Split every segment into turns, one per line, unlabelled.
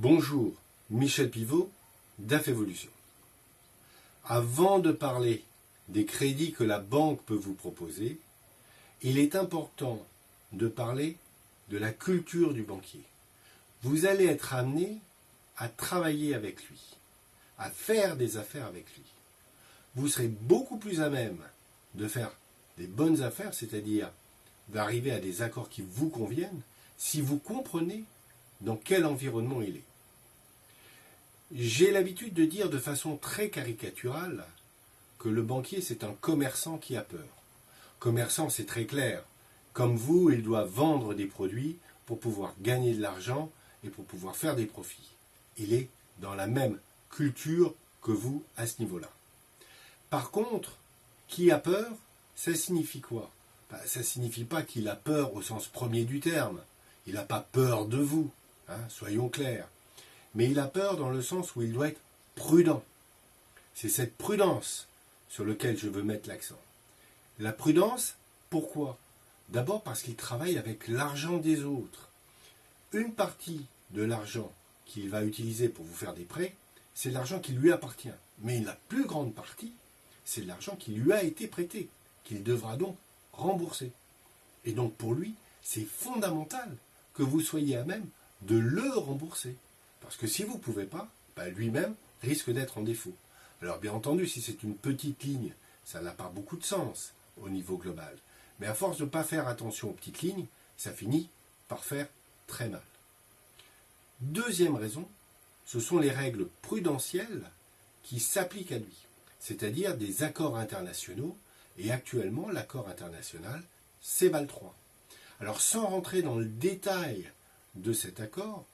Bonjour, Michel Pivot, DAF Evolution. Avant de parler des crédits que la banque peut vous proposer, il est important de parler de la culture du banquier. Vous allez être amené à travailler avec lui, à faire des affaires avec lui. Vous serez beaucoup plus à même de faire des bonnes affaires, c'est-à-dire d'arriver à des accords qui vous conviennent, si vous comprenez dans quel environnement il est. J'ai l'habitude de dire de façon très caricaturale que le banquier, c'est un commerçant qui a peur. Commerçant, c'est très clair. Comme vous, il doit vendre des produits pour pouvoir gagner de l'argent et pour pouvoir faire des profits. Il est dans la même culture que vous à ce niveau-là. Par contre, qui a peur, ça signifie quoi ? Ça ne signifie pas qu'il a peur au sens premier du terme. Il n'a pas peur de vous, soyons clairs. Mais il a peur dans le sens où il doit être prudent. C'est cette prudence sur laquelle je veux mettre l'accent. La prudence, pourquoi ? D'abord parce qu'il travaille avec l'argent des autres. Une partie de l'argent qu'il va utiliser pour vous faire des prêts, c'est l'argent qui lui appartient. Mais la plus grande partie, c'est l'argent qui lui a été prêté, qu'il devra donc rembourser. Et donc pour lui, c'est fondamental que vous soyez à même de le rembourser. Parce que si vous ne pouvez pas, lui-même risque d'être en défaut. Alors bien entendu, si c'est une petite ligne, ça n'a pas beaucoup de sens au niveau global. Mais à force de ne pas faire attention aux petites lignes, ça finit par faire très mal. Deuxième raison, ce sont les règles prudentielles qui s'appliquent à lui, c'est-à-dire des accords internationaux, et actuellement l'accord international, c'est Bâle III. Alors sans rentrer dans le détail de cet accord,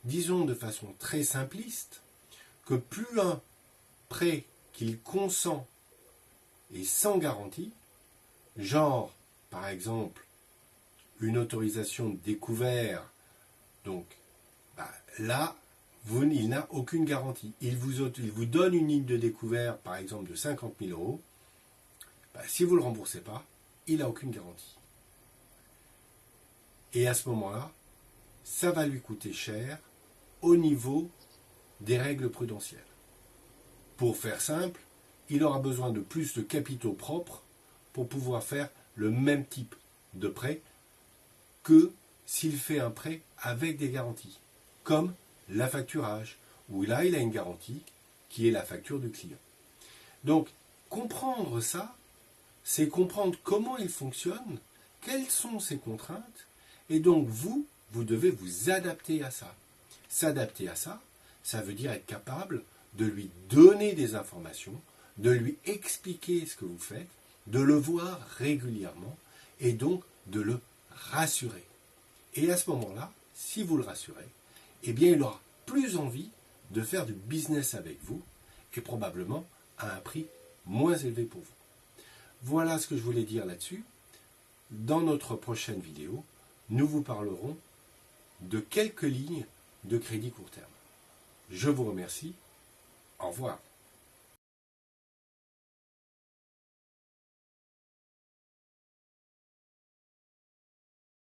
disons de façon très simpliste que plus un prêt qu'il consent est sans garantie, genre par exemple une autorisation de découvert, donc là il n'a aucune garantie. Il vous donne une ligne de découvert par exemple de 50 000 euros, si vous ne le remboursez pas, il n'a aucune garantie. Et à ce moment-là, ça va lui coûter cher au niveau des règles prudentielles. Pour faire simple, il aura besoin de plus de capitaux propres pour pouvoir faire le même type de prêt que s'il fait un prêt avec des garanties, comme l'affacturage, où là il a une garantie qui est la facture du client. Donc, comprendre ça, c'est comprendre comment il fonctionne, quelles sont ses contraintes, et donc vous devez vous adapter à ça. S'adapter à ça, ça veut dire être capable de lui donner des informations, de lui expliquer ce que vous faites, de le voir régulièrement et donc de le rassurer. Et à ce moment-là, si vous le rassurez, il aura plus envie de faire du business avec vous et probablement à un prix moins élevé pour vous. Voilà ce que je voulais dire là-dessus. Dans notre prochaine vidéo, nous vous parlerons de quelques lignes de crédit court terme. Je vous remercie. Au revoir.